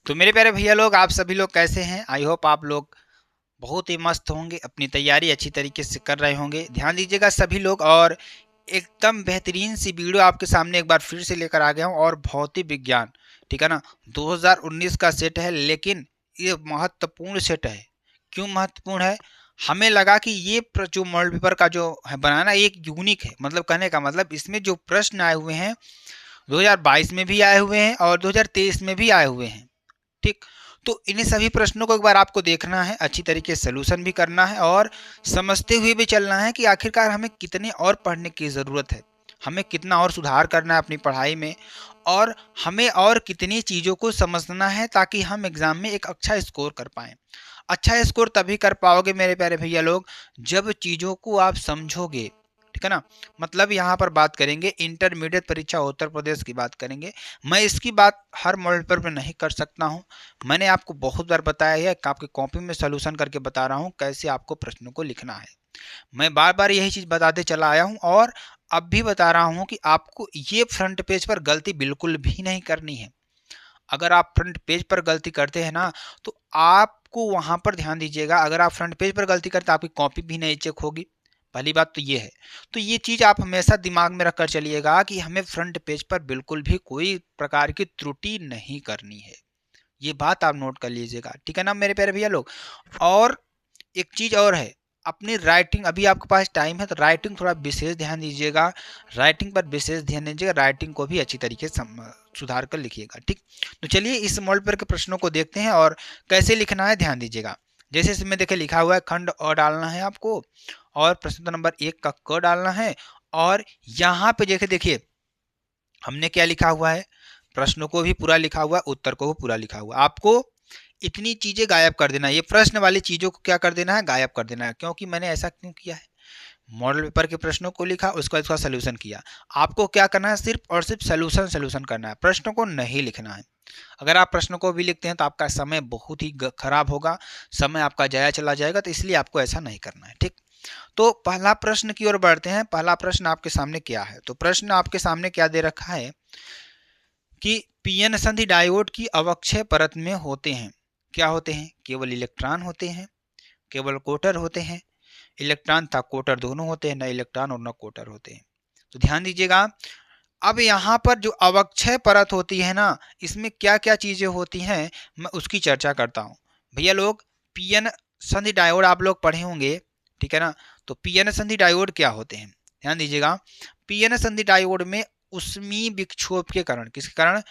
तो मेरे प्यारे भैया लोग, आप सभी लोग कैसे हैं? आई होप आप लोग बहुत ही मस्त होंगे, अपनी तैयारी अच्छी तरीके से कर रहे होंगे। ध्यान दीजिएगा सभी लोग, और एकदम बेहतरीन सी वीडियो आपके सामने एक बार फिर से लेकर आ गया हूँ। और भौतिक विज्ञान, ठीक है ना, 2019 का सेट है, लेकिन ये महत्वपूर्ण सेट है। क्यों महत्वपूर्ण है? हमें लगा कि ये जो मॉडल पेपर का जो है बनाना एक यूनिक है। मतलब कहने का मतलब, इसमें जो प्रश्न आए हुए हैं 2022 में भी आए हुए हैं और 2023 में भी आए हुए हैं। ठीक, तो इन्हीं सभी प्रश्नों को एक बार आपको देखना है, अच्छी तरीके से सलूशन भी करना है और समझते हुए भी चलना है कि आखिरकार हमें कितने और पढ़ने की ज़रूरत है, हमें कितना और सुधार करना है अपनी पढ़ाई में, और हमें और कितनी चीज़ों को समझना है ताकि हम एग्ज़ाम में एक अच्छा स्कोर कर पाएँ। अच्छा स्कोर तभी कर पाओगे मेरे प्यारे भैया लोग, जब चीज़ों को आप समझोगे, ठीक है ना। मतलब यहाँ पर बात करेंगे इंटरमीडिएट परीक्षा उत्तर प्रदेश की बात करेंगे। मैं इसकी बात हर मॉडल पेपर पे नहीं कर सकता हूँ। मैंने आपको बहुत बार बताया है कि आपकी कॉपी में सलूशन करके बता रहा हूँ कैसे आपको प्रश्नों को लिखना है। मैं बार बार यही चीज़ बताते चला आया हूँ और अब भी बता रहा हूँ कि आपको ये फ्रंट पेज पर गलती बिल्कुल भी नहीं करनी है। अगर आप फ्रंट पेज पर गलती करते हैं ना, तो आपको वहाँ पर ध्यान दीजिएगा, अगर आप फ्रंट पेज पर गलती करते आपकी कॉपी भी नहीं चेक होगी। पहली बात तो ये है। तो ये चीज़ आप हमेशा दिमाग में रखकर चलिएगा कि हमें फ्रंट पेज पर बिल्कुल भी कोई प्रकार की त्रुटि नहीं करनी है। ये बात आप नोट कर लीजिएगा, ठीक है ना मेरे प्यारे भैया लोग। और एक चीज़ और है, अपनी राइटिंग, अभी आपके पास टाइम है तो राइटिंग थोड़ा विशेष ध्यान दीजिएगा। राइटिंग पर विशेष ध्यान दीजिएगा, राइटिंग को भी अच्छी तरीके से सुधार कर लिखिएगा। ठीक, तो चलिए इस मॉडल पर के प्रश्नों को देखते हैं और कैसे लिखना है ध्यान दीजिएगा। जैसे इसमें देखिए लिखा हुआ है खंड अ डालना है आपको, और प्रश्न नंबर 1 का क डालना है। और यहाँ पे देखिए हमने क्या लिखा हुआ है, प्रश्न को भी पूरा लिखा हुआ है, उत्तर को भी पूरा लिखा हुआ है। आपको इतनी चीजें गायब कर देना है, ये प्रश्न वाली चीजों को क्या कर देना है, गायब कर देना है। क्योंकि मैंने ऐसा क्यों किया है, मॉडल पेपर के प्रश्नों को लिखा, उसका इसका सोल्यूशन किया। आपको क्या करना है, सिर्फ और सिर्फ सोल्यूशन करना है, प्रश्नों को नहीं लिखना है। अगर आप प्रश्न को भी लिखते हैं तो आपका समय बहुत ही खराब होगा, समय आपका जाया चला जाएगा, तो इसलिए आपको ऐसा नहीं करना है। ठीक, तो पहला प्रश्न की ओर बढ़ते हैं। पहला प्रश्न आपके सामने क्या है, तो प्रश्न आपके सामने क्या दे रखा है कि पीएन संधि डायोड की अवक्षय परत में होते हैं, क्या होते हैं, केवल इलेक्ट्रॉन होते हैं, केवल कोटर होते हैं, इलेक्ट्रॉन तथा कोटर दोनों होते हैं, न इलेक्ट्रॉन और न कोटर होते हैं। तो ध्यान दीजिएगा, अब यहाँ पर जो अवक्षय परत होती है ना, इसमें क्या क्या चीजें होती हैं, मैं उसकी चर्चा करता हूँ। भैया लोग, पीएन संधि डायोड आप लोग पढ़े होंगे, ठीक है ना। तो पीएन संधि डायोड क्या होते हैं, ध्यान दीजिएगा। पीएन संधि डायोड में उष्मीय विक्षोभ के कारण, किसके कारण,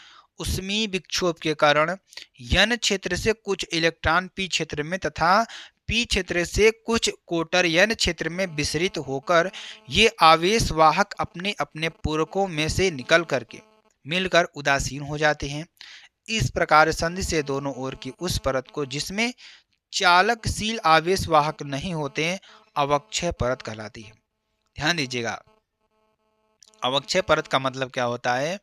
उष्मीय विक्षोभ के कारण यन क्षेत्र से कुछ इलेक्ट्रॉन पी क्षेत्र में तथा पी क्षेत्र से कुछ कोटर यन क्षेत्र में विसरित होकर ये आवेश वाहक अपने अपने पूरकों में से निकल करके मिलकर उदासीन हो जाते हैं। इस प्रकार संधि से दोनों ओर की उस परत को जिसमें चालकशील आवेश वाहक नहीं होते हैं, अवक्षय परत कहलाती है। ध्यान दीजिएगा, अवक्षय परत का मतलब क्या होता है,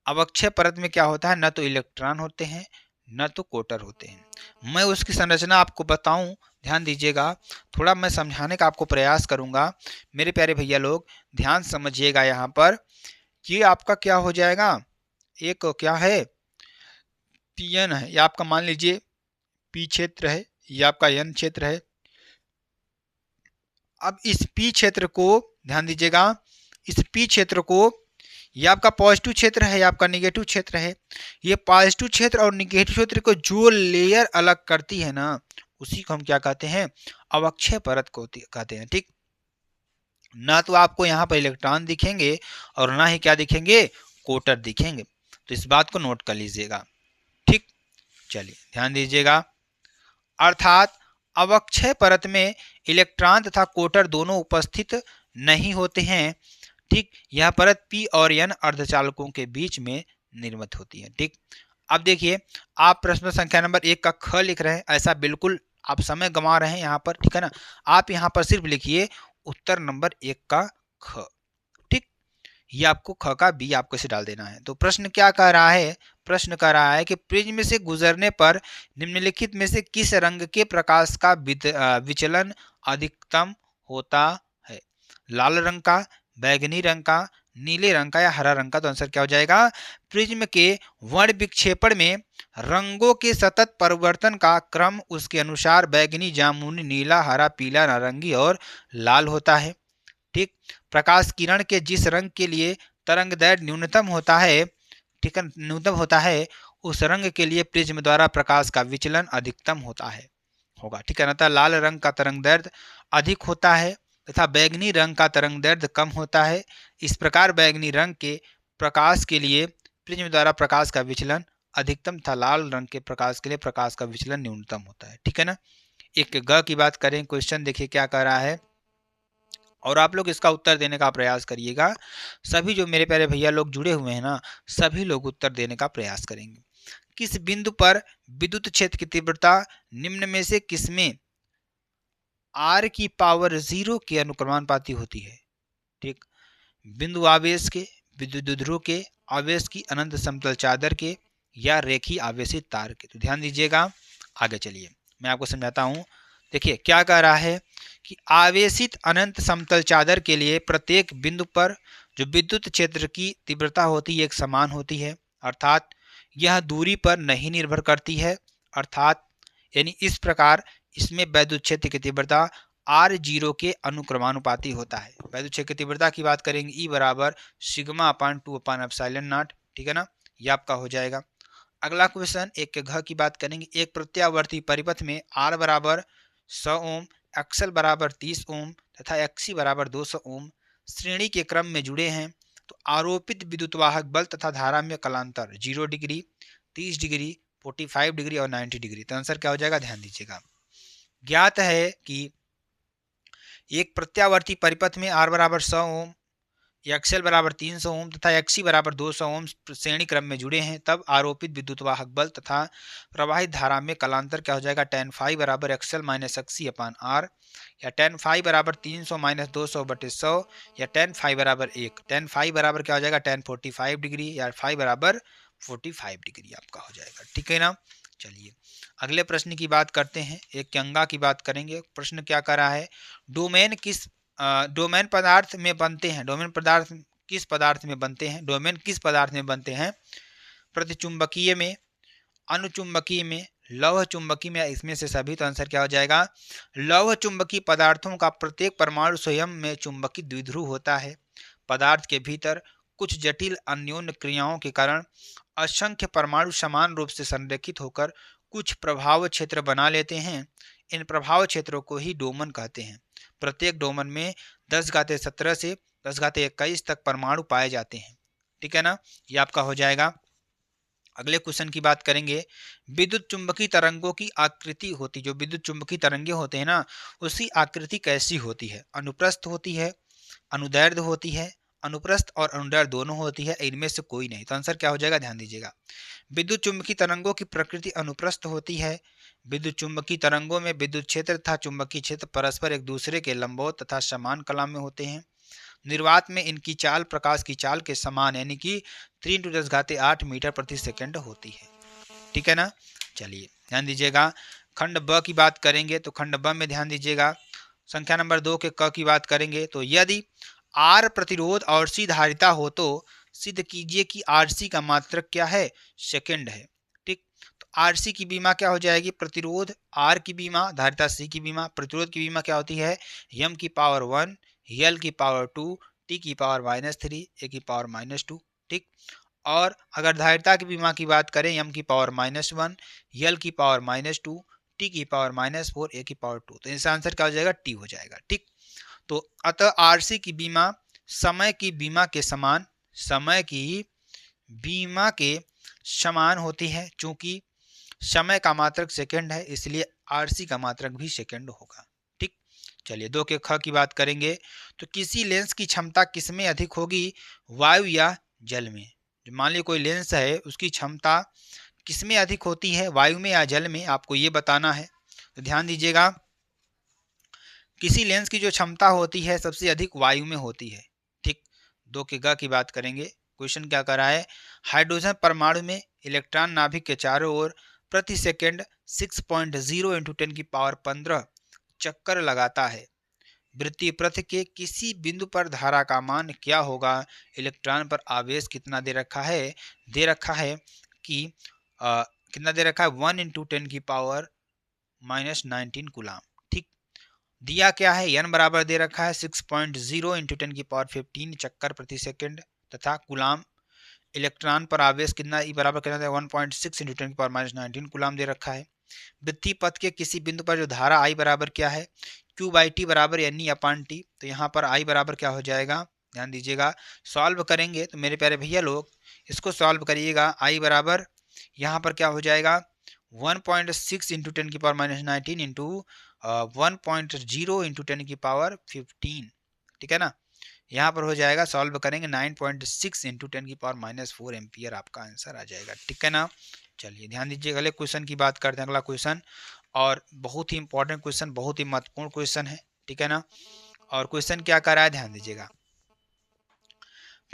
अवक्षय परत में क्या होता है, न तो इलेक्ट्रॉन होते हैं न तो कोटर होते हैं। मैं उसकी संरचना आपको बताऊं, ध्यान दीजिएगा, थोड़ा मैं समझाने का आपको प्रयास करूंगा। मेरे प्यारे भैया लोग ध्यान समझिएगा, यहाँ पर ये आपका क्या हो जाएगा, एक क्या है, पीएन है, ये आपका मान लीजिए पी क्षेत्र है, ये आपका एन क्षेत्र है। अब इस पी क्षेत्र को ध्यान दीजिएगा, इस पी क्षेत्र को, ये आपका पॉजिटिव क्षेत्र है, ये आपका निगेटिव क्षेत्र है। ये पॉजिटिव क्षेत्र और निगेटिव क्षेत्र को जो लेयर अलग करती है ना, उसी को हम क्या कहते हैं, अवक्षय परत को कहते हैं। ठीक, ना तो आपको यहाँ पर इलेक्ट्रॉन दिखेंगे और ना ही क्या दिखेंगे, कोटर दिखेंगे। तो इस बात को नोट कर लीजिएगा। ठीक, चलिए ध्यान दीजिएगा, अर्थात अवक्षय परत में इलेक्ट्रॉन तथा कोटर दोनों उपस्थित नहीं होते हैं। ठीक, यह परत पी और एन अर्धचालकों के बीच में निर्मित होती है। ठीक, अब देखिए, आप प्रश्न संख्या नंबर 1 का ख लिख रहे हैं, ऐसा बिल्कुल आप समय गंवा रहे हैं यहाँ पर, ठीक है ना। आप यहाँ पर सिर्फ लिखिए उत्तर नंबर 1 का ख। ठीक, ये आपको ख का बी आपको इसे डाल देना है। तो प्रश्न क्या कह रहा है, प्रश्न कह रहा है कि प्रिज्म से गुजरने पर निम्नलिखित में से किस रंग के प्रकाश का विचलन अधिकतम होता है, लाल रंग का, बैंगनी रंग का, नीले रंग का या हरा रंग का? तो आंसर क्या हो जाएगा? प्रिज्म के वर्ण विक्षेपण में रंगों के सतत परिवर्तन का क्रम उसके अनुसार बैंगनी, जामुनी, नीला, हरा, पीला, नारंगी और लाल होता है। ठीक, प्रकाश किरण के जिस रंग के लिए तरंग दैर्ध्य न्यूनतम होता है, ठीक है, न्यूनतम होता है, उस रंग के लिए प्रिज्म द्वारा प्रकाश का विचलन अधिकतम होता है, होगा। ठीक है, अतः लाल रंग का तरंग दैर्ध्य अधिक होता है तथा बैंगनी रंग का तरंग दैर्ध्य कम होता है। इस प्रकार बैंगनी रंग के प्रकाश के लिए प्रिज्म द्वारा प्रकाश का विचलन अधिकतम तथा लाल रंग के प्रकाश के लिए प्रकाश का विचलन न्यूनतम होता है। ठीक है ना। एक ग की बात करें, क्वेश्चन देखिए क्या कह रहा है और आप लोग इसका उत्तर देने का प्रयास करिएगा। सभी जो मेरे प्यारे भैया लोग जुड़े हुए हैं ना, सभी लोग उत्तर देने का प्रयास करेंगे। किस बिंदु पर विद्युत क्षेत्र की तीव्रता निम्न में से किसमें r की पावर 0 के अनुक्रमानुपाती होती है? ठीक, बिंदु आवेश के, विद्युत ध्रुव के, आवेश की अनंत समतल चादर के या रेखीय आवेशित तार के? तो ध्यान दीजिएगा, आगे चलिए मैं आपको समझाता हूं। देखिए क्या कह रहा है कि आवेशित अनंत समतल चादर के लिए प्रत्येक बिंदु पर जो विद्युत क्षेत्र की तीव्रता होती है एक समान होती है, अर्थात यह दूरी पर नहीं निर्भर करती है, अर्थात यानी इस प्रकार इसमें विद्युत क्षेत्र की तीव्रता R0 के अनुक्रमानुपाती होता है। विद्युत क्षेत्र की तीव्रता की बात करेंगे E बराबर sigma upon 2 upon epsilon not. ठीक है ना, ये आपका हो जाएगा। अगला क्वेश्चन एक के घ की बात करेंगे। एक प्रत्यावर्ती परिपथ में R बराबर 100 ओम, XL बराबर 30 ओम तथा XC बराबर 200 ओम श्रेणी के क्रम में जुड़े हैं, तो आरोपित विद्युतवाहक बल तथा धारा में कलांतर 0 डिग्री, 30 डिग्री, 45 डिग्री और 90 डिग्री। तो आंसर क्या हो जाएगा? ध्यान दीजिएगा। ज्ञात है कि एक प्रत्यावर्ती परिपथ में R बराबर 100 ओम, XL बराबर 300 ओम तथा XC बराबर 200 ओम श्रेणी क्रम में जुड़े हैं, तब आरोपित विद्युतवाहक बल तथा प्रवाहित धारा में कलांतर क्या हो जाएगा? tan phi बराबर XL माइनस XC अपान R, या tan phi बराबर 300 माइनस 200 बटे 100, या tan phi बराबर 1। tan phi बराबर क्या हो जाएगा? tan 45 डिग्री, या phi बराबर 45 डिग्री आपका हो जाएगा। ठीक है ना। चलिए अगले प्रश्न की बात करते हैं, एक क्यंगा की बात करेंगे। प्रश्न क्या कर रहा है? डोमेन पदार्थ में बनते हैं, डोमेन पदार्थ किस पदार्थ में बनते हैं? डोमेन किस पदार्थ में बनते हैं? प्रतिचुंबकीय में, अनुचुंबकीय में, लौह चुंबकीय में, इसमें से सभी। तो आंसर क्या हो जाएगा? लौह चुंबकीय पदार्थों का प्रत्येक परमाणु स्वयं में चुंबकीय द्विध्रुव होता है। पदार्थ के भीतर कुछ जटिल अन्योन्य क्रियाओं के कारण असंख्य परमाणु समान रूप से संरेखित होकर कुछ प्रभाव क्षेत्र बना लेते हैं। इन प्रभाव क्षेत्रों को ही डोमन कहते हैं। प्रत्येक डोमन में 10⁻17 से 10⁻21 तक परमाणु पाए जाते हैं। ठीक है ना, ये आपका हो जाएगा। अगले क्वेश्चन की बात करेंगे। विद्युत चुंबकीय तरंगों की आकृति होती, जो विद्युत चुंबकीय तरंगे होते हैं ना, उसकी आकृति कैसी होती है? अनुप्रस्थ होती है, अनुदैर्ध्य होती है, अनुप्रस्थ और अनुदैर्ध्य दोनों होती है, इनमें से कोई नहीं। तो आंसर क्या हो जाएगा? ध्यान दीजिएगा। विद्युत चुंबकीय तरंगों की प्रकृति अनुप्रस्थ होती है। विद्युत चुंबकीय तरंगों में विद्युत क्षेत्र तथा चुंबकीय क्षेत्र परस्पर एक दूसरे के लंबवत तथा समान कला में होते हैं। निर्वात में इनकी चाल प्रकाश की चाल के समान यानी कि 3 × 10⁸ मीटर प्रति सेकंड होती है। ठीक है ना। चलिए ध्यान दीजिएगा। खंड ब की बात करेंगे तो खंड ब में ध्यान दीजिएगा, संख्या नंबर 2 के क की बात करेंगे। तो यदि R प्रतिरोध और C धारिता हो तो सिद्ध कीजिए कि RC का मात्रक क्या है? सेकंड है। ठीक, तो RC की बीमा क्या हो जाएगी? प्रतिरोध R की बीमा, धारिता C की बीमा। प्रतिरोध की बीमा क्या होती है? m की पावर 1, L की पावर 2, T की पावर -3, A की पावर -2। ठीक, और अगर धारिता की बीमा की बात करें, m की पावर -1, L की पावर -2, T की पावर -4, A की पावर 2। तो इसका आंसर क्या हो जाएगा? T हो जाएगा। ठीक, तो अतः RC की बीमा समय की बीमा के समान, समय की बीमा के समान होती है। चूंकि समय का मात्रक सेकंड है, इसलिए RC का मात्रक भी सेकंड होगा। ठीक, चलिए 2 के ख की बात करेंगे। तो किसी लेंस की क्षमता किसमें अधिक होगी? वायु या जल में? मान लीजिए कोई लेंस है, उसकी क्षमता किसमें अधिक होती है? वायु में या जल में? आपको ये बताना है। तो ध्यान दीजिएगा, किसी लेंस की जो क्षमता होती है सबसे अधिक वायु में होती है। ठीक, 2 के ग की बात करेंगे। क्वेश्चन क्या कर रहा है? हाइड्रोजन परमाणु में इलेक्ट्रॉन नाभिक के चारों ओर प्रति सेकंड 6.0 × 10⁻15 चक्कर लगाता है। वृत्तीय पथ के किसी बिंदु पर धारा का मान क्या होगा, इलेक्ट्रॉन पर आवेश कितना दे रखा है, दे रखा है कि कितना दे रखा है 1 × 10⁻⁻19 कूलाम। ठीक, दिया क्या है, n बराबर दे रखा है 6.0 × 10⁻15 चक्कर प्रति सेकंड, तथा कूलाम इलेक्ट्रॉन पर आवेश कितना ई बराबर कितना है 1.6 × 10⁻19 कूलाम दे रखा है। वृत्तीय पथ के किसी बिंदु पर जो धारा I बराबर क्या है, Q/T बराबर Ne/T। तो यहाँ पर I बराबर क्या हो जाएगा, ध्यान दीजिएगा, सॉल्व करेंगे तो मेरे प्यारे भैया लोग इसको सॉल्व करिएगा। I बराबर यहाँ पर क्या हो जाएगा 1.6 × 10⁻19 इंटू 1.0 × 10⁻15, ठीक है ना। यहाँ पर हो जाएगा, सॉल्व करेंगे 9.6 × 10⁻4 एम्पियर आपका आंसर आ जाएगा, ठीक है ना। चलिए ध्यान दीजिए, अगले क्वेश्चन की बात करते हैं। अगला क्वेश्चन और बहुत ही इंपॉर्टेंट क्वेश्चन, बहुत ही महत्वपूर्ण क्वेश्चन है, ठीक है ना। और क्वेश्चन क्या कर रहा है, ध्यान दीजिएगा।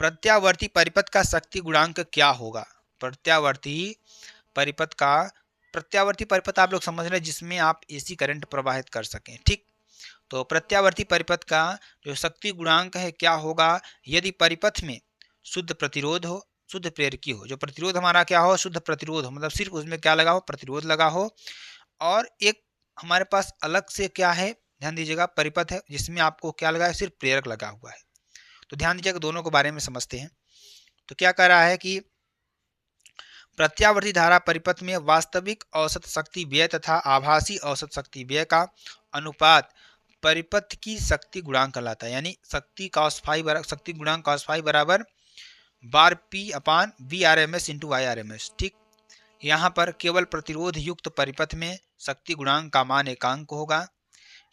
प्रत्यावर्ती परिपथ का शक्ति गुणांक क्या होगा। प्रत्यावर्ती परिपथ आप लोग समझ रहे हैं जिसमें आप एसी करंट प्रवाहित कर सकें, ठीक। तो प्रत्यावर्ती परिपथ का जो शक्ति गुणांक है क्या होगा, यदि परिपथ में शुद्ध प्रतिरोध हो, शुद्ध प्रेरकी हो, जो प्रतिरोध हमारा क्या हो, शुद्ध प्रतिरोध हो, मतलब सिर्फ उसमें क्या लगा हो, प्रतिरोध लगा हो, और एक हमारे पास अलग से क्या है, ध्यान दीजिएगा, परिपथ है जिसमें आपको क्या लगा है, सिर्फ प्रेरक लगा हुआ है। तो ध्यान दीजिएगा, दोनों के बारे में समझते हैं। तो क्या कह रहा है कि प्रत्यावर्ती धारा परिपथ में वास्तविक औसत शक्ति व्यय तथा आभासी औसत शक्ति व्यय का अनुपात परिपथ की शक्ति गुणांक कहलाता है। यानी शक्ति गुणांक cos फाई बराबर बार P/VRMS × IRMS, ठीक। यहाँ पर केवल प्रतिरोध युक्त परिपथ में शक्ति गुणांक का मान एकांक होगा।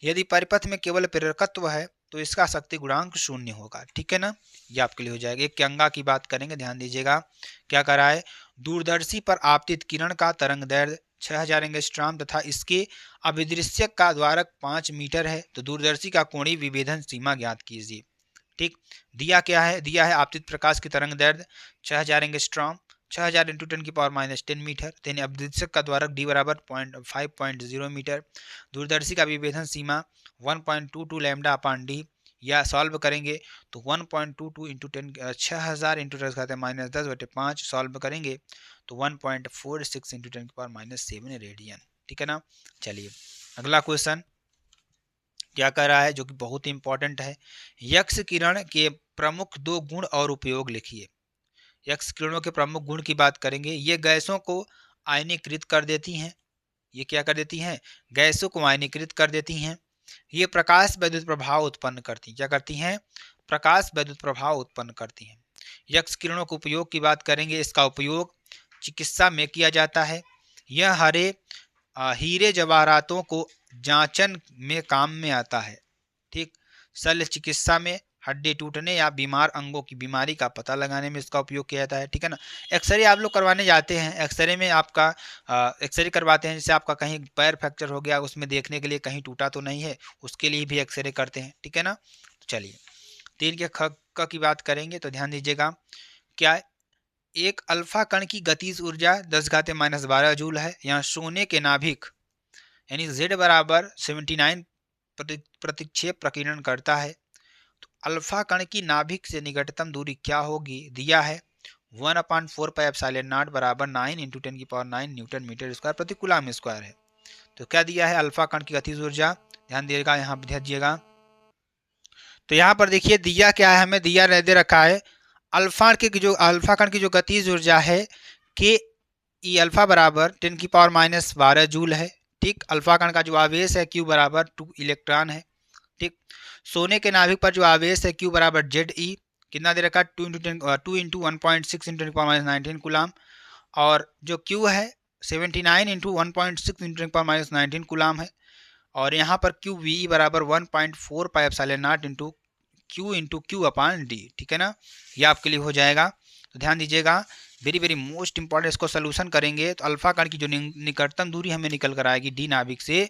यदि परिपथ में केवल प्रेरकत्व है तो इसका शक्ति गुणांक 0 होगा, ठीक है ना। ये आपके लिए हो जाएगा। एक व्यंगा की बात करेंगे, ध्यान दीजिएगा, क्या कर रहा है, दूरदर्शी पर आपतित किरण का तरंग दैर्ध्य 6000 एंगस्ट्रॉम तथा इसके अभिदृश्यक का द्वारक 5 मीटर है। तो दूरदर्शी का कोणीय विभेदन सीमा ज्ञात कीजिए, ठीक। दिया क्या है, दिया है आपतित प्रकाश की तरंग दैर्ध्य 6000 एंगस्ट्रॉम, 6000 × 10⁻10 मीटर, यानी अभिदृश्यक का द्वारक d बराबर 5.0 मीटर, दूरदर्शी का विभेदन सीमा 1.22 λ/d, या सॉल्व करेंगे तो 1.22 × 6000 × 10⁻10/5 सॉल्व करेंगे तो 1.46 × 10⁻7 रेडियन, ठीक है ना। चलिए अगला क्वेश्चन क्या कर रहा है, जो कि बहुत ही इंपॉर्टेंट है। यक्स किरण के प्रमुख 2 गुण और उपयोग लिखिए। यक्स किरणों के प्रमुख गुण की बात करेंगे, ये गैसों को आयनीकृत कर देती हैं। ये क्या कर देती हैं, गैसों को आयनीकृत कर देती हैं। ये प्रकाश वैद्युत प्रभाव उत्पन्न करती हैं। क्या करती हैं, प्रकाश वैद्युत प्रभाव उत्पन्न करती हैं। यक्स किरणों के उपयोग की बात करेंगे, इसका उपयोग चिकित्सा में किया जाता है। यह हीरे जवाहरातों को जांचन में काम में आता है, ठीक। शल्य चिकित्सा में, हड्डी टूटने या बीमार अंगों की बीमारी का पता लगाने में इसका उपयोग किया जाता है, ठीक है ना। एक्सरे आप लोग करवाने जाते हैं, एक्सरे में आपका एक्सरे करवाते हैं, जैसे आपका कहीं पैर फ्रैक्चर हो गया, उसमें देखने के लिए कहीं टूटा तो नहीं है, उसके लिए भी एक्सरे करते हैं, ठीक है ना। तो चलिए 3 के ख की बात करेंगे तो ध्यान दीजिएगा, क्या एक अल्फा कण की गतिज ऊर्जा 10⁻12 जूल है। यहाँ सोने के नाभिक यानी Z बराबर 79 प्रतिक्षेप प्रकीर्णन करता है। तो अल्फा कण की नाभिक से निकटतम दूरी क्या होगी, दिया है 1/4πε0 बराबर 9 × 10⁹ न्यूटन मीटर स्क्वायर प्रति कूलाम स्क्वायर है। तो क्या दिया है, अल्फा कण की गतिज ऊर्जा, ध्यान दीजिएगा, यहाँ पर ध्यान दीजिएगा। तो यहाँ पर देखिए दिया क्या है, हमें दिया दे रखा है अल्फा कण की जो गतिज ऊर्जा है के ई अल्फा बराबर 10⁻12 जूल है, ठीक। अल्फा कण का जो आवेश है Q बराबर 2 इलेक्ट्रॉन है, ठीक। सोने के नाभिक पर जो आवेश है Q बराबर ZE कितना दे रखा है 2 × 1.6 × 10⁻19 कूलाम, और जो Q है 79 × 1.6 × 10⁻19 कूलाम है, और यहाँ पर QVE बराबर 1.4πε0 × Q/d, ठीक है ना। ये आपके लिए हो जाएगा। तो ध्यान दीजिएगा, वेरी वेरी मोस्ट इंपॉर्टेंट, इसको सोल्यूशन करेंगे तो अल्फा कण की जो निकटतम दूरी हमें निकल कर आएगी डी नाभिक से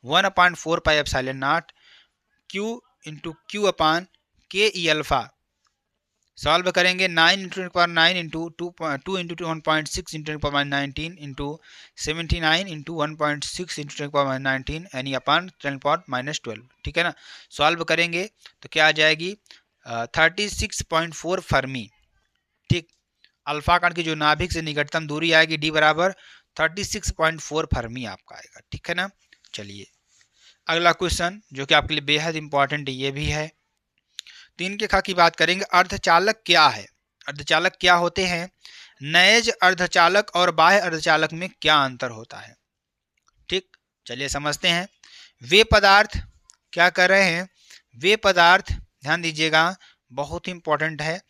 1/4πε0 Q × Q/k E alpha solve करेंगे 9 into 10⁹ into 2 into 1.6 into 10⁻19 into 79 into 1.6 into 10⁻19 यानी अपन 10⁻12। ठीक है ना। सॉल्व करेंगे तो क्या आ जाएगी 36.4 फर्मी। ठीक, अल्फा कण की जो नाभिक से निकटतम दूरी आएगी डी बराबर 36.4 फर्मी आपका आएगा। ठीक है ना। चलिए अगला क्वेश्चन जो कि आपके लिए बेहद इंपॉर्टेंट ये भी है। 3 के ख की बात करेंगे। अर्धचालक क्या है? अर्धचालक क्या होते हैं? नैज अर्धचालक और बाह्य अर्धचालक में क्या अंतर होता है? ठीक, चलिए समझते हैं। वे पदार्थ क्या कर रहे हैं? वे पदार्थ ध्यान दीजिएगा, बहुत ही इंपॉर्टेंट है।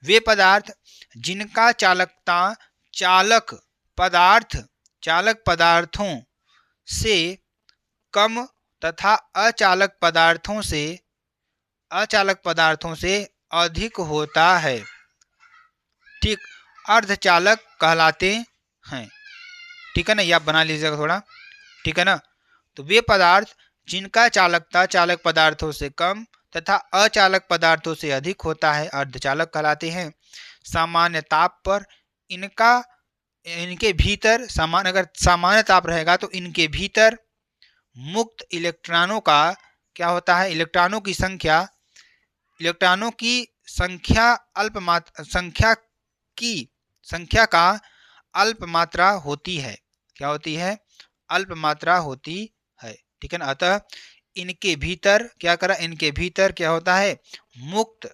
वे पदार्थ जिनका चालकता चालक पदार्थों से कम तथा अचालक पदार्थों से अधिक होता है, ठीक, अर्धचालक कहलाते हैं। ठीक है ना, ये आप बना लीजिएगा थोड़ा। ठीक है ना। तो वे पदार्थ जिनका चालकता चालक पदार्थों से कम तथा अचालक पदार्थों से अधिक होता है अर्धचालक कहलाते हैं। सामान्य ताप पर इनके भीतर अगर सामान्य ताप रहेगा तो इनके भीतर मुक्त इलेक्ट्रॉनों का क्या होता है? इलेक्ट्रॉनों की संख्या का अल्प मात्रा होती है। क्या होती है? अल्प मात्रा होती है। ठीक है ना। अतः इनके भीतर क्या होता है? मुक्त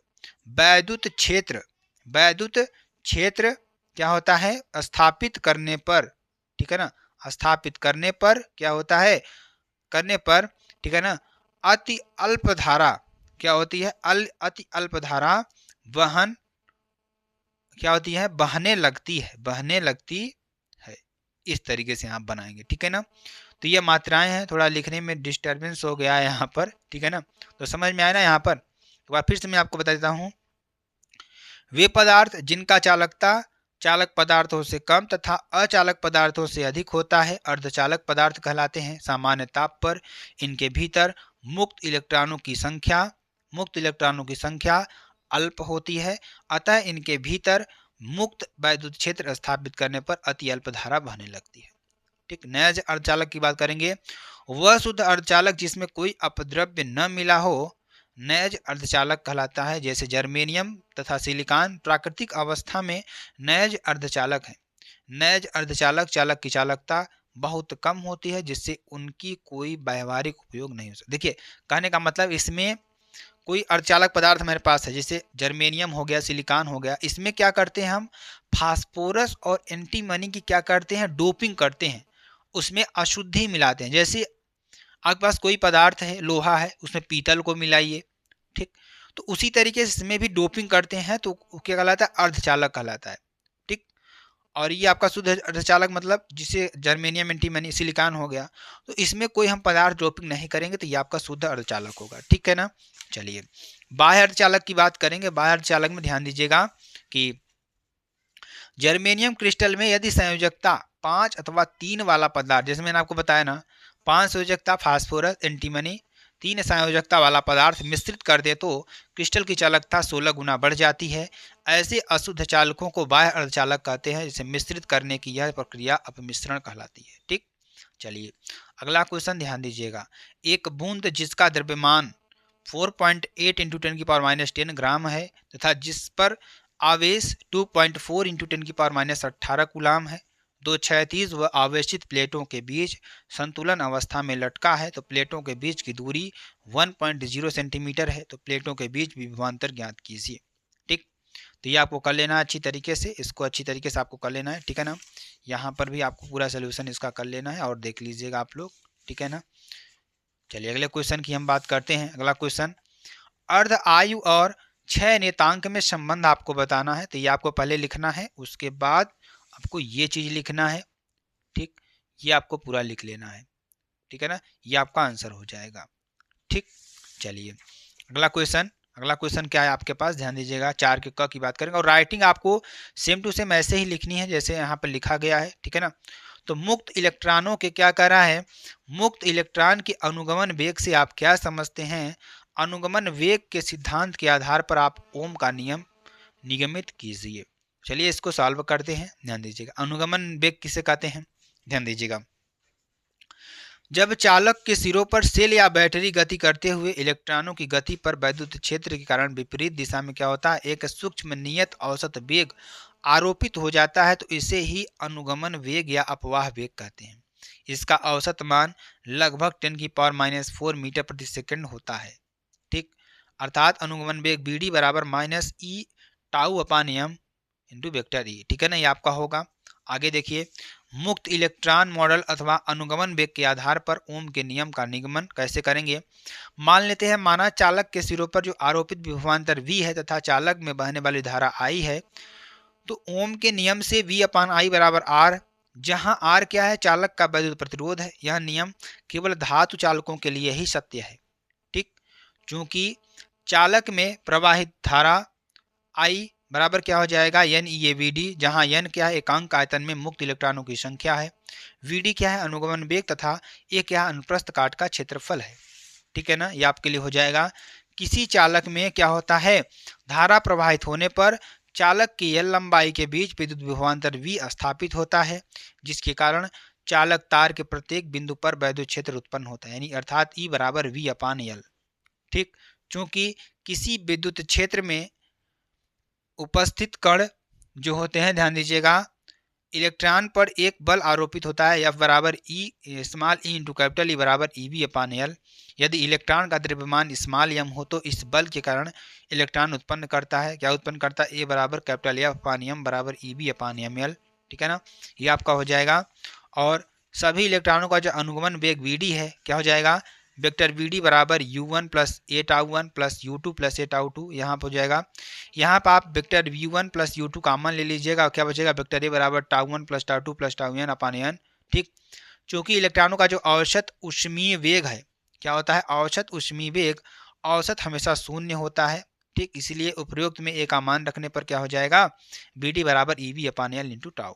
वैद्युत क्षेत्र क्या होता है? स्थापित करने पर, ठीक है ना, स्थापित करने पर क्या होता है? ठीक है ना, अति अल्प धारा क्या होती है? अति अल्प धारा बहने लगती है। इस तरीके से आप बनाएंगे। ठीक है ना। तो ये मात्राएं हैं, थोड़ा लिखने में डिस्टर्बेंस हो गया है यहाँ पर। ठीक है ना। तो समझ में आया ना यहाँ पर। तो फिर से मैं आपको बता देता हूँ। वे पदार्थ जिनका चालकता चालक पदार्थों से कम तथा अचालक पदार्थों से अधिक होता है अर्धचालक पदार्थ कहलाते हैं। सामान्य ताप पर इनके भीतर मुक्त इलेक्ट्रॉनों की संख्या अल्प होती है। अतः इनके भीतर मुक्त वैद्युत क्षेत्र स्थापित करने पर अति अल्प धारा बहने लगती है। ठीक, नैज अर्धचालक की बात करेंगे। वह शुद्ध अर्धचालक जिसमें कोई अपद्रव्य न मिला हो नैज अर्धचालक कहलाता है। जैसे जर्मेनियम तथा सिलिकॉन प्राकृतिक अवस्था में नैज अर्धचालक है। नैज अर्धचालक चालक की चालकता बहुत कम होती है जिससे उनकी कोई व्यावहारिक उपयोग नहीं हो सकता। देखिए कहने का मतलब, इसमें कोई अर्धचालक पदार्थ हमारे पास है, जैसे जर्मेनियम हो गया, सिलिकॉन हो गया, इसमें क्या करते हैं हम? फास्फोरस और एंटीमनी की क्या करते हैं? डोपिंग करते हैं, उसमें अशुद्धि मिलाते हैं। जैसे आपके पास कोई पदार्थ है, लोहा है, उसमें पीतल को मिलाइए, ठीक, तो उसी तरीके से इसमें भी डोपिंग करते हैं तो क्या कहलाता है? अर्धचालक कहलाता है। ठीक, और ये आपका शुद्ध अर्धचालक मतलब जिसे जर्मेनियम, एंटीमनी, सिलिकॉन हो गया, तो इसमें कोई हम पदार्थ डोपिंग नहीं करेंगे तो ये आपका शुद्ध अर्धचालक होगा। ठीक है ना। चलिए बाह्य अर्धचालक की बात करेंगे। बाह्य अर्धचालक में ध्यान दीजिएगा कि जर्मेनियम क्रिस्टल में यदि संयोजकता 5 अथवा 3 वाला पदार्थ, जैसे मैंने आपको बताया ना, 5 संयोजकता फास्फोरस, एंटीमनी, 3 संयोजकता वाला पदार्थ मिश्रित कर दे तो क्रिस्टल की चालकता 16 गुना बढ़ जाती है। ऐसे अशुद्ध चालकों को बाह्य अर्धचालक कहते हैं। जिसे मिश्रित करने की यह प्रक्रिया अपमिश्रण कहलाती है। ठीक, चलिए अगला क्वेश्चन ध्यान दीजिएगा। एक बूंद जिसका द्रव्यमान 4.8 इंटू 10⁻10 ग्राम है तथा जिस पर आवेश 2.4 इंटू 10⁻18 कूलाम है, दो क्षैतिज व आवेशित प्लेटों के बीच संतुलन अवस्था में लटका है, तो प्लेटों के बीच की दूरी 1.0 सेंटीमीटर है। तो प्लेटों के बीच विभवांतर ज्ञात कीजिए। ठीक, तो ये आपको कर लेना है अच्छी तरीके से, इसको अच्छी तरीके से आपको कर लेना है। ठीक है ना। यहाँ पर भी आपको पूरा सोल्यूशन इसका कर लेना है और देख लीजिएगा आप लोग। ठीक है ना। चलिए अगले क्वेश्चन की हम बात करते हैं। अगला क्वेश्चन, अर्ध आयु और क्षय नेतांक में संबंध आपको बताना है। तो ये आपको पहले लिखना है, उसके बाद आपको ये चीज लिखना है। ठीक, ये आपको पूरा लिख लेना है। ठीक है ना, ये आपका आंसर हो जाएगा। ठीक, चलिए अगला क्वेश्चन क्या है आपके पास, ध्यान दीजिएगा। 4 के क की बात करेंगे और राइटिंग आपको सेम टू सेम ऐसे ही लिखनी है जैसे यहाँ पर लिखा गया है। ठीक है ना। तो मुक्त इलेक्ट्रॉनों के क्या कर रहा है? मुक्त इलेक्ट्रॉन के अनुगमन वेग से आप क्या समझते हैं? अनुगमन वेग के सिद्धांत के आधार पर आप ओम का नियम निगमित कीजिए। चलिए इसको सॉल्व करते हैं, ध्यान दीजिएगा। अनुगमन वेग किसे कहते हैं, ध्यान दीजिएगा। जब चालक के सिरों पर सेल या बैटरी गति करते हुए इलेक्ट्रॉनों की गति पर वैद्युत क्षेत्र के कारण विपरीत दिशा में क्या होता है, एक सूक्ष्म नियत औसत वेग आरोपित हो जाता है, तो इसे ही अनुगमन वेग या अपवाह वेग कहते हैं। इसका औसत मान लगभग 10⁻⁻⁴ मीटर प्रति सेकंड होता है। ठीक, अर्थात अनुगमन वेग bd बराबर -e टाउ अपान m इंटू वेक्टर e। ठीक है ना, ये आपका होगा। आगे देखिए, मुक्त इलेक्ट्रॉन मॉडल अथवा अनुगमन वेग के आधार पर ओम के नियम का निगमन कैसे करेंगे। मान लेते हैं, माना चालक के सिरों पर जो आरोपित विभवांतर v है तथा चालक में बहने वाली धारा I है, तो ओम के नियम से v अपान I बराबर R, जहां R क्या है, चालक का वैद्युत प्रतिरोध है। यह नियम केवल धातु चालकों के लिए ही सत्य है। ठीक, चूंकि चालक में प्रवाहित धारा I बराबर क्या हो जाएगा, NeAVD, जहां n क्या है, एकांक आयतन में मुक्त इलेक्ट्रॉनों की संख्या है, Vd क्या है, अनुगमन वेग, तथा A क्या है, अनुप्रस्थ काट का क्षेत्रफल है। ठीक है ना, ये आपके लिए हो जाएगा। किसी चालक में क्या होता है, धारा प्रवाहित होने पर चालक की L लंबाई के बीच विद्युत विभवांतर V स्थापित होता है, जिसके कारण चालक तार के प्रत्येक बिंदु पर वैद्युत क्षेत्र उत्पन्न होता है, यानी अर्थात E बराबर V अपान L। ठीक, चूंकि किसी विद्युत क्षेत्र में उपस्थित कण जो होते हैं, ध्यान दीजिएगा, इलेक्ट्रॉन पर एक बल आरोपित होता है, F बराबर E small E into capital E बराबर EV अपान L। यदि इलेक्ट्रॉन का द्रव्यमान स्मॉल m हो तो इस बल के कारण इलेक्ट्रॉन उत्पन्न करता है, क्या उत्पन्न करता है, A बराबर कैपिटल F अपान m बराबर EV अपान ml। ठीक है ना, ये आपका हो जाएगा। और सभी इलेक्ट्रॉनों का जो अनुगमन वेग Vd है, क्या हो जाएगा, वेक्टर Vd बराबर U1 plus A tau 1 plus U2 plus A tau 2। यहाँ पर हो जाएगा, यहाँ पर आप vector U1 plus U2 common ले लीजिएगा, क्या बचेगा, वेक्टर A बराबर tau 1 plus tau 2 plus tau n अपान n। ठीक, चूंकि इलेक्ट्रॉनों का जो औसत ऊष्मीय वेग है, क्या होता है, औसत ऊष्मीय वेग औसत हमेशा शून्य होता है। ठीक, इसलिए उपरोक्त में A का मान रखने पर क्या हो जाएगा, Vd बराबर EV upon L into tau.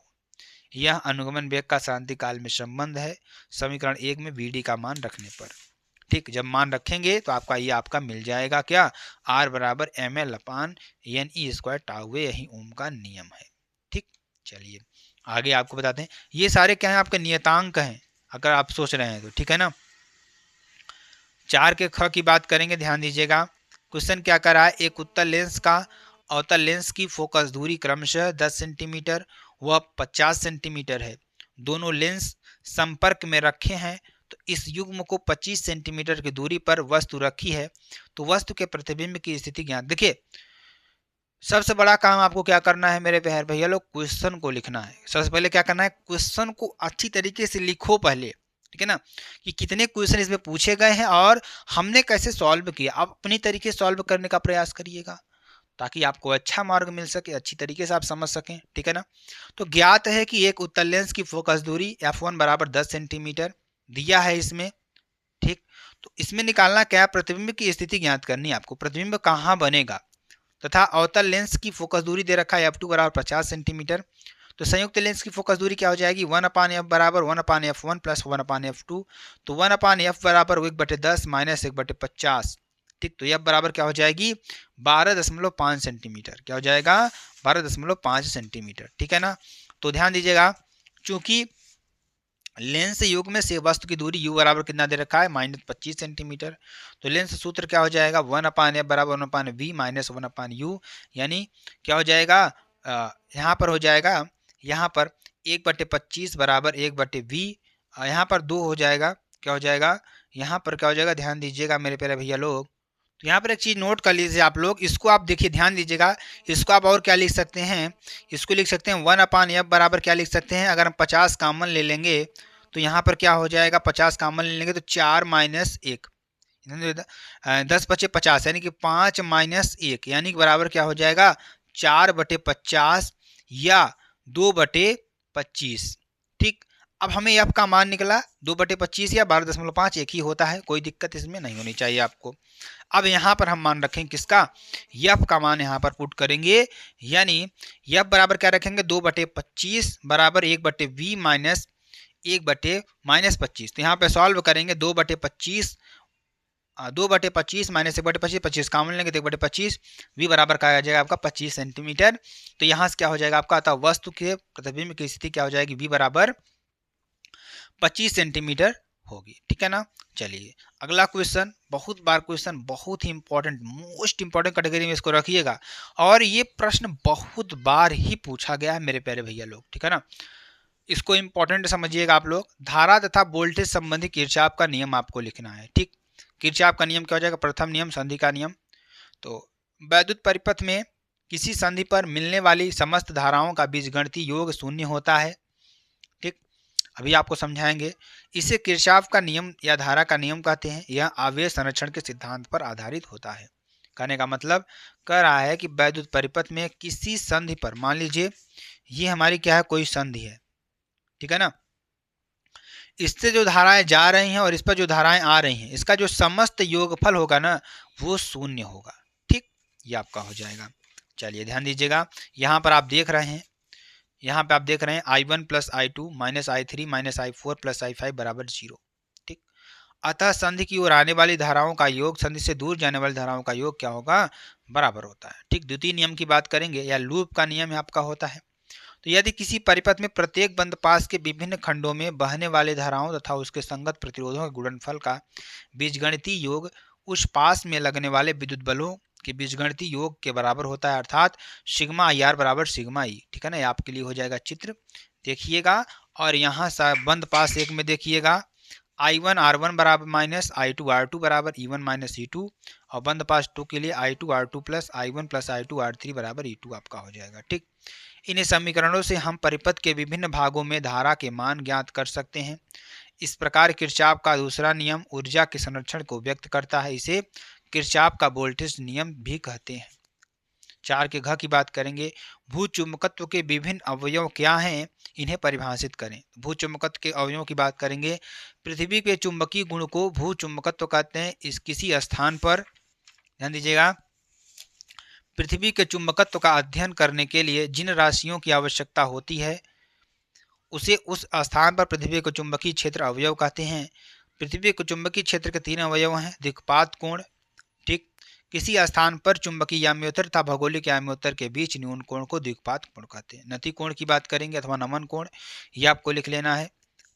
यह अनुगमन वेग का शांतिकाल में संबंध है, समीकरण 1 में Vd का मान रखने पर। ठीक, जब मान रखेंगे तो आपका ये आपका मिल जाएगा, क्या, R बराबर ml अपान NE² टाउ, यही ओम का नियम है। ठीक, चलिए आगे आपको बताते हैं, ये सारे क्या हैं, आपके नियतांक हैं, अगर आप सोच रहे हैं तो। ठीक है ना, 4 के ख की बात करेंगे, ध्यान दीजिएगा। क्वेश्चन क्या कर रहा है, एक उत्तल लेंस का अवतल लेंस की फोकस दूरी क्रमशः 10 सेंटीमीटर व 50 सेंटीमीटर है। दोनों लेंस संपर्क में रखे हैं, तो इस युग्म को 25 सेंटीमीटर की दूरी पर वस्तु रखी है, तो वस्तु के प्रतिबिंब की स्थिति ज्ञात। देखिए, सबसे बड़ा काम आपको क्या करना है मेरे प्यारे भैया लोग, क्वेश्चन को लिखना है। सबसे पहले क्या करना है, क्वेश्चन को अच्छी तरीके से लिखो पहले। ठीक है ना, कि कितने क्वेश्चन इसमें पूछे गए हैं और हमने कैसे सॉल्व किया। आप अपनी तरीके से सॉल्व करने का प्रयास करिएगा, ताकि आपको अच्छा मार्ग मिल सके, अच्छी तरीके से आप समझ सकें। ठीक है ना, तो ज्ञात है कि एक उत्तल लेंस की फोकस दूरी F1 बराबर 10 सेंटीमीटर दिया है इसमें। ठीक, तो इसमें निकालना क्या है, प्रतिबिंब की स्थिति ज्ञात करनी है आपको, प्रतिबिंब कहाँ बनेगा, तथा अवतल लेंस की फोकस दूरी दे रखा है F2 बराबर 50 सेंटीमीटर। तो संयुक्त लेंस की फोकस दूरी क्या हो जाएगी, 1 अपान F बराबर 1 अपान F1 प्लस 1 अपान F2। तो 1 अपान F बराबर 1/10 माइनस 1/50। ठीक, तो F बराबर क्या हो जाएगी, 12.5 सेंटीमीटर। क्या हो जाएगा, 12.5 सेंटीमीटर। ठीक है ना, तो ध्यान दीजिएगा, चूंकि लेंस युग्म से वस्तु की दूरी u बराबर कितना दे रखा है, -25 सेंटीमीटर। तो लेंस सूत्र क्या हो जाएगा, 1 अपान F बराबर 1 अपान V माइनस 1 अपान U, यानी क्या हो जाएगा, यहाँ पर हो जाएगा, यहाँ पर 1/25 बराबर 1/V, यहाँ पर 2 हो जाएगा, क्या हो जाएगा, यहाँ पर क्या हो जाएगा, ध्यान दीजिएगा मेरे प्यारे भैया लोग। तो यहाँ पर एक चीज़ नोट कर लीजिए आप लोग, इसको आप देखिए, ध्यान दीजिएगा। इसको आप और क्या लिख सकते हैं, इसको लिख सकते हैं 1 अपान F बराबर क्या लिख सकते हैं, अगर हम 50 कॉमन ले लेंगे तो यहाँ पर क्या हो जाएगा, 50 कॉमन ले लेंगे तो 4 माइनस 1, 10 बचे 50, यानी कि 5 माइनस 1, यानी कि बराबर क्या हो जाएगा, 4/50 या 2/25। ठीक, अब हमें F का मान निकला 2/25 या 12.5, एक ही होता है, कोई दिक्कत इसमें नहीं होनी चाहिए आपको। अब यहाँ पर हम मान रखेंगे किसका, F का मान यहाँ पर पुट करेंगे, यानी F बराबर क्या रखेंगे, 2/25 बराबर 1/V माइनस 1/-25। तो यहाँ पे सॉल्व करेंगे, 2/25 2/25 माइनस 1/25, 25 कॉमन लेंगे तो 1/25, v बराबर का आ जाएगा आपका 25 सेंटीमीटर। तो यहाँ से क्या हो जाएगा आपका, अतः वस्तु के प्रतिबिंब की स्थिति क्या हो जाएगी, v बराबर 25 सेंटीमीटर होगी। ठीक है ना। चलिए अगला क्वेश्चन, बहुत बार क्वेश्चन, बहुत ही इंपॉर्टेंट, मोस्ट इंपॉर्टेंट कैटेगरी में इसको रखिएगा, और ये प्रश्न बहुत बार ही पूछा गया है मेरे प्यारे भैया लोग। ठीक है ना, इसको इंपॉर्टेंट समझिएगा आप लोग। धारा तथा वोल्टेज संबंधी किरचॉफ का नियम आपको लिखना है। ठीक, किरचॉफ का नियम क्या हो जाएगा, प्रथम नियम संधि का नियम। तो वैद्युत परिपथ में किसी संधि पर मिलने वाली समस्त धाराओं का बीजगणितीय योग शून्य होता है। ठीक, अभी आपको समझाएंगे। इसे किरचॉफ का नियम या धारा का नियम कहते हैं। यह आवेश संरक्षण के सिद्धांत पर आधारित होता है। कहने का मतलब कह रहा है कि वैद्युत परिपथ में किसी संधि पर, मान लीजिए ये हमारी क्या है, कोई संधि है। ठीक है ना, इससे जो धाराएं जा रही हैं और इस पर जो धाराएं आ रही हैं, इसका जो समस्त योगफल होगा ना, वो शून्य होगा। ठीक, ये आपका हो जाएगा। चलिए ध्यान दीजिएगा, यहाँ पर आप देख रहे हैं, यहाँ पे आप देख रहे हैं I1 plus I2 minus I3 minus I4 plus I5 बराबर 0। ठीक, अतः संधि की ओर आने वाली धाराओं का योग संधि से दूर जाने वाली धाराओं का योग क्या होगा, बराबर होता है। ठीक, द्वितीय नियम की बात करेंगे, या लूप का नियम आपका होता है। तो यदि किसी परिपथ में प्रत्येक बंद पास के विभिन्न खंडों में बहने वाले धाराओं तथा उसके संगत प्रतिरोधों के गुणनफल का बीजगणितीय योग उस पास में लगने वाले विद्युत बलों के बीजगणितीय योग के बराबर होता है, अर्थात सिग्मा IR बराबर सिग्मा ई। ठीक है ना, ये आपके लिए हो जाएगा चित्र, देखिएगा। और यहाँ बंद पास एक में देखिएगा I1 R1 बराबर माइनस I2 R2 बराबर E1 माइनस E2, और बंद पास 2 के लिए I2 R2 plus I1 plus I2 R3 बराबर E2 आपका हो जाएगा। ठीक, इन समीकरणों से हम परिपथ के विभिन्न भागों में धारा के मान ज्ञात कर सकते हैं। इस प्रकार किरचॉफ का दूसरा नियम ऊर्जा के संरक्षण को व्यक्त करता है। इसे किरचॉफ का वोल्टेज नियम भी कहते हैं। 4 के घ की बात करेंगे, भूचुंबकत्व के विभिन्न अवयव क्या हैं, इन्हें परिभाषित करें। भूचुंबकत्व के अवयवों की बात करेंगे, पृथ्वी के चुंबकीय गुण को भूचुंबकत्व कहते हैं। इस किसी स्थान पर, ध्यान दीजिएगा, पृथ्वी के चुंबकत्व का अध्ययन करने के लिए जिन राशियों की आवश्यकता होती है, उसे उस स्थान पर पृथ्वी के चुंबकीय क्षेत्र अवयव कहते हैं। पृथ्वी के चुंबकीय क्षेत्र के 3 अवयव हैं, दिक्पात कोण। ठीक, किसी स्थान पर चुंबकीय याम्योत्तर तथा भौगोलिक याम्योत्तर के बीच न्यून कोण को द्विपात कोण कहते हैं। नति कोण की बात करेंगे अथवा नमन कोण, ये आपको लिख लेना है।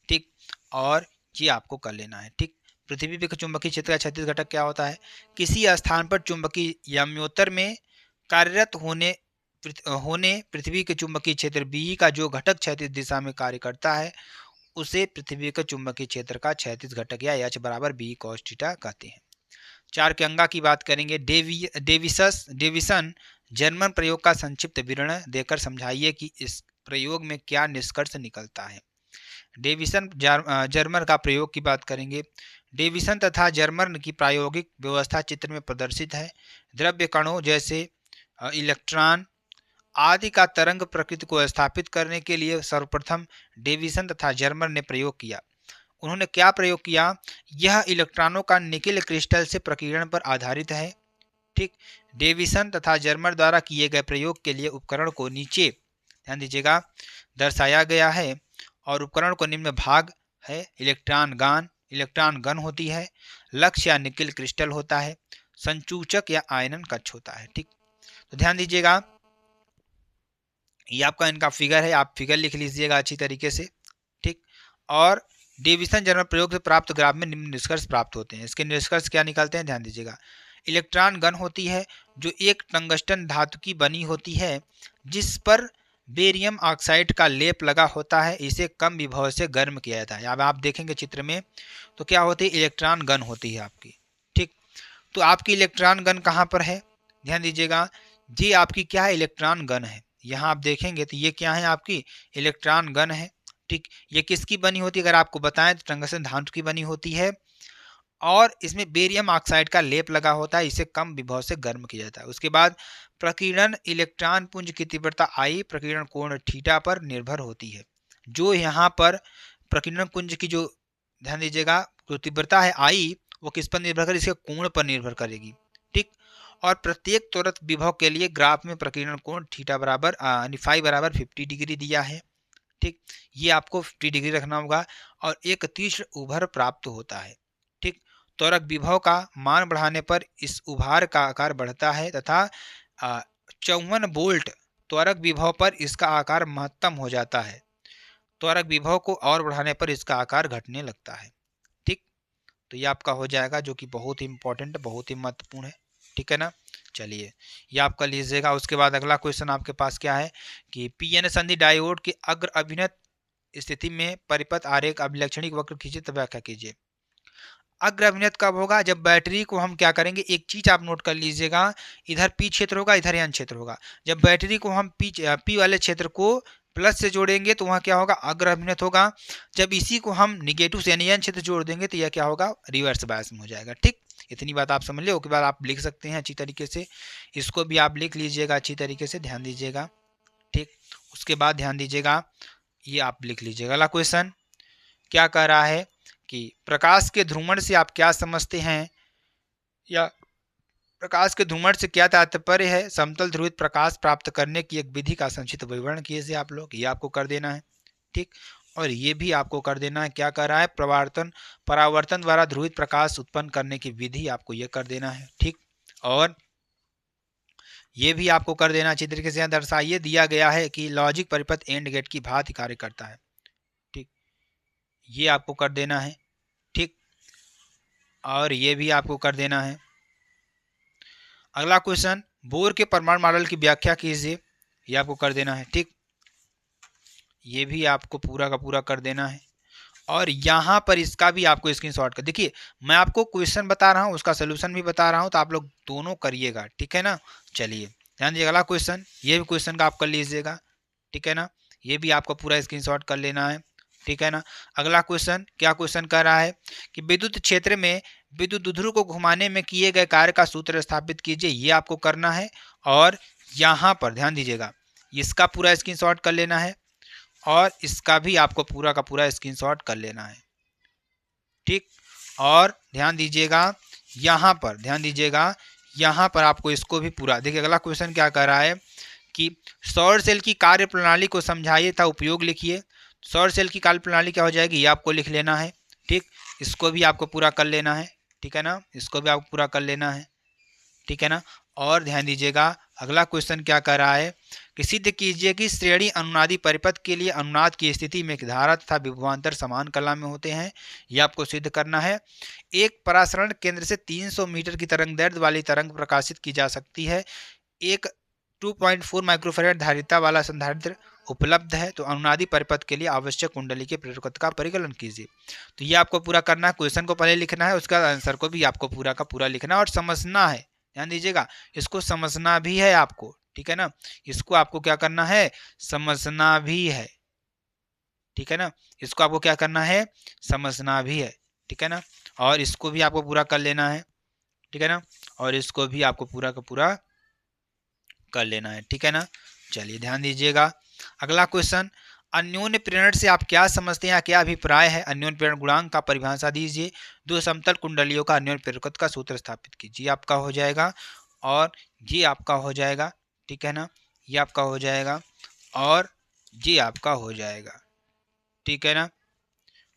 ठीक, और ये आपको कर लेना है। ठीक, पृथ्वी के चुंबकीय क्षेत्र का क्षैतिज घटक क्या होता है, किसी स्थान पर चुंबकीय याम्योत्तर में कार्यरत होने पृथ्वी के चुंबकीय क्षेत्र बी का जो घटक क्षैतिज दिशा में कार्य करता है, उसे पृथ्वी के चुंबकीय क्षेत्र का क्षैतिज घटक या H बराबर B cos थीटा कहते हैं। 4 के अंगा की बात करेंगे, डेविसन जर्मन प्रयोग का संक्षिप्त विवरण देकर समझाइए कि इस प्रयोग में क्या निष्कर्ष निकलता है। डेविसन जर्मन का प्रयोग की बात करेंगे। डेविसन तथा जर्मन की प्रायोगिक व्यवस्था चित्र में प्रदर्शित है। द्रव्य कणों जैसे इलेक्ट्रॉन आदि का तरंग प्रकृति को स्थापित करने के लिए सर्वप्रथम डेविसन तथा जर्मन ने प्रयोग किया। उन्होंने क्या प्रयोग किया, यह इलेक्ट्रॉनों का निकेल क्रिस्टल से प्रकीर्णन पर आधारित है। ठीक, डेविसन तथा जर्मन द्वारा किए गए प्रयोग के लिए उपकरण को नीचे, ध्यान दीजिएगा, दर्शाया गया है। और उपकरण को निम्न भाग है, इलेक्ट्रॉन गन होती है, लक्ष्य या निकेल क्रिस्टल होता है, संचूचक या आयनन कक्ष होता है। ठीक, तो ध्यान दीजिएगा, ये आपका इनका फिगर है, आप फिगर लिख लीजिएगा अच्छी तरीके से। ठीक, और डेविसन जर्मन प्रयोग से प्राप्त ग्राफ में निम्न निष्कर्ष प्राप्त होते हैं। इसके निष्कर्ष क्या निकलते हैं, ध्यान दीजिएगा। इलेक्ट्रॉन गन होती है जो एक टंगस्टन धातु की बनी होती है जिस पर बेरियम ऑक्साइड का लेप लगा होता है। इसे कम विभव से गर्म किया जाता है। अब आप देखेंगे चित्र में तो क्या होती है, इलेक्ट्रॉन गन होती है आपकी। ठीक, तो आपकी इलेक्ट्रॉन गन कहाँ पर है, ध्यान दीजिएगा, ये आपकी क्या है, इलेक्ट्रॉन गन है। यहाँ आप देखेंगे तो ये क्या है, आपकी इलेक्ट्रॉन गन है। ठीक, ये किसकी बनी होती है, अगर आपको बताएं तो टंगस्टन धातु की बनी होती है, और इसमें बेरियम ऑक्साइड का लेप लगा होता है। इसे कम विभव से गर्म किया जाता है। उसके बाद प्रकीर्णन इलेक्ट्रॉन पुंज की तीव्रता I प्रकीर्णन कोण थीटा पर निर्भर होती है। जो यहाँ पर प्रकीर्णन पुंज की जो, ध्यान दीजिएगा, जो तीव्रता है I, वो किस पर निर्भर करेगी, इसके कोण पर निर्भर करेगी। ठीक, और प्रत्येक त्वरित विभव के लिए ग्राफ में प्रकीर्णन कोण थीटा बराबर फाई बराबर 50 डिग्री दिया है। ठीक, ये आपको 50 डिग्री रखना होगा और एक तीक्ष्ण उभर प्राप्त होता है। ठीक, त्वरक विभव का मान बढ़ाने पर इस उभार का आकार बढ़ता है तथा 54 वोल्ट त्वरक विभव पर इसका आकार महत्तम हो जाता है। त्वरक विभव को और बढ़ाने पर इसका आकार घटने लगता है। ठीक, तो ये आपका हो जाएगा, जो कि बहुत ही इंपॉर्टेंट, बहुत ही महत्वपूर्ण है। ठीक है ना, चलिए ये आपका लीजिएगा। उसके बाद अगला क्वेश्चन आपके पास क्या है कि पीएन संधि डायोड के अग्र अभिनत स्थिति में परिपथ आरेख अभिलक्षणिक वक्र खींचे तो व्याख्या कीजिए। अग्र अभिनत कब होगा? जब बैटरी को हम क्या करेंगे, एक चीज आप नोट कर लीजिएगा, इधर पी क्षेत्र होगा, इधर एन क्षेत्र होगा। जब बैटरी को हम पी वाले क्षेत्र को प्लस से जोड़ेंगे तो वहाँ क्या होगा, अग्र अभिनत होगा। जब इसी को हम निगेटिव से यानी एन क्षेत्र जोड़ देंगे तो यह क्या होगा, रिवर्स बायस में हो जाएगा। ठीक, इतनी बात आप समझ ले। उसके बाद आप लिख सकते हैं अच्छी तरीके से, इसको भी आप लिख लीजिएगा अच्छी तरीके से, ध्यान दीजिएगा। ठीक, उसके बाद ध्यान दीजिएगा, ये आप लिख लीजिएगा। अगला क्वेश्चन क्या कह रहा है कि प्रकाश के ध्रुवण से आप क्या समझते हैं, या प्रकाश के ध्रुवण से क्या तात्पर्य है। समतल ध्रुवित प्रकाश प्राप्त करने की एक विधि का संक्षिप्त विवरण कीजिए आप लोग, ये आपको कर देना है। ठीक, और ये भी आपको कर देना है, क्या कर रहा है, परावर्तन द्वारा ध्रुवित प्रकाश उत्पन्न करने की विधि आपको ये कर देना है। ठीक, और ये भी आपको कर देना अच्छी तरीके से दर्शाइए। दिया गया है कि लॉजिक परिपथ एंड गेट की भांति कार्य करता है। ठीक, ये आपको कर देना है। ठीक, और ये भी आपको कर देना है। अगला क्वेश्चन, बोर के परमाणु मॉडल की व्याख्या कीजिए, ये आपको कर देना है। ठीक, ये भी आपको पूरा का पूरा कर देना है। और यहाँ पर इसका भी आपको स्क्रीनशॉट कर, देखिए मैं आपको क्वेश्चन बता रहा हूँ, उसका सोल्यूशन भी बता रहा हूँ, तो आप लोग दोनों करिएगा। ठीक है ना, चलिए ध्यान दीजिए। अगला क्वेश्चन, ये भी क्वेश्चन का आप कर लीजिएगा। ठीक है ना, ये भी आपको पूरा स्क्रीनशॉट कर लेना है। ठीक है ना, अगला क्वेश्चन, क्या क्वेश्चन कर रहा है कि विद्युत क्षेत्र में विद्युत दुध्रु को घुमाने में किए गए कार्य का सूत्र स्थापित कीजिए, ये आपको करना है। और यहाँ पर ध्यान दीजिएगा, इसका पूरा स्क्रीनशॉट कर लेना है और इसका भी आपको पूरा का पूरा स्क्रीनशॉट कर लेना है। ठीक, और ध्यान दीजिएगा यहाँ पर, ध्यान दीजिएगा यहाँ पर आपको इसको भी पूरा, देखिए अगला क्वेश्चन क्या कर रहा है कि सौर सेल की कार्य प्रणाली को समझाइए था उपयोग लिखिए। सौर सेल की कार्य प्रणाली क्या हो जाएगी, ये आपको लिख लेना है। ठीक, इसको भी आपको पूरा कर लेना है। ठीक है ना, इसको भी आपको पूरा कर लेना है। ठीक है ना, और ध्यान दीजिएगा अगला क्वेश्चन क्या कर रहा है कि सिद्ध कीजिए कि श्रेणी अनुनादी परिपथ के लिए अनुनाद की स्थिति में धारा तथा विभवांतर समान कला में होते हैं, यह आपको सिद्ध करना है। एक परासरण केंद्र से 300 मीटर की तरंग दैर्ध्य वाली तरंग प्रकाशित की जा सकती है। एक 2.4 माइक्रोफैराड धारिता वाला संधारित्र उपलब्ध है, तो अनुनादी परिपथ के लिए आवश्यक कुंडली के प्रेरकत्व का परिकलन कीजिए। तो ये आपको पूरा करना है, क्वेश्चन को पहले लिखना है, उसका आंसर को भी आपको पूरा का पूरा लिखना है और समझना है। ध्यान दीजिएगा, इसको समझना भी है आपको। ठीक है ना, इसको आपको क्या करना है, समझना भी है। ठीक है ना, इसको आपको क्या करना है, समझना भी है। ठीक है ना, और इसको भी आपको पूरा कर लेना है। ठीक है ना, और इसको भी आपको पूरा का पूरा कर लेना है। ठीक है ना, चलिए ध्यान दीजिएगा। अगला क्वेश्चन, अन्योन्य प्रेरण से आप क्या समझते हैं, क्या अभिप्राय है। अन्योन्य प्रेरण गुणांक का परिभाषा दीजिए। दो समतल कुंडलियों का अन्योन्य प्रेरकत्व का सूत्र स्थापित कीजिए, आपका हो जाएगा। और ये आपका हो जाएगा। ठीक है ना, ये आपका हो जाएगा और ये आपका हो जाएगा। ठीक है ना,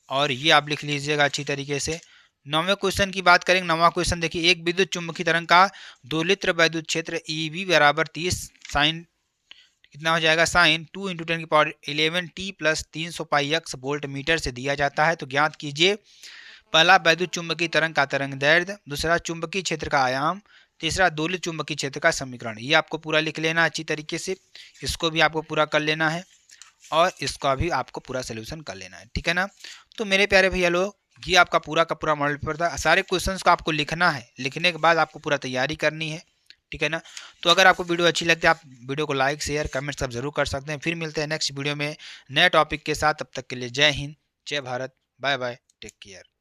और ये आप लिख लीजिएगा अच्छी तरीके से। 9वें क्वेश्चन की बात करेंगे। 9वां क्वेश्चन देखिए, एक विद्युत चुंबकीय तरंग का दोलित्र वैद्युत क्षेत्र EV बराबर 30 साइन कितना हो जाएगा, sign 2 × 10⁻11 t + 300 πx volt meter से दिया जाता है। तो ज्ञात कीजिए पहला वैद्युत चुंबकीय तरंग का तरंग दैर्ध्य, दूसरा चुंबकीय क्षेत्र का आयाम, तीसरा दोलित चुंबकीय क्षेत्र का समीकरण। ये आपको पूरा लिख लेना अच्छी तरीके से, इसको भी आपको पूरा कर लेना है और इसका भी आपको पूरा सोल्यूशन कर लेना है। ठीक है ना, तो मेरे प्यारे भैया लोग, ये आपका पूरा का पूरा मॉडल पेपर था। सारे क्वेश्चंस को आपको लिखना है, लिखने के बाद आपको पूरा तैयारी करनी है। ठीक है ना, तो अगर आपको वीडियो अच्छी लगती है आप वीडियो को लाइक शेयर कमेंट सब जरूर कर सकते हैं। फिर मिलते हैं नेक्स्ट वीडियो में नए टॉपिक के साथ, तब तक के लिए जय हिंद, जय Bharat, bye bye, take care.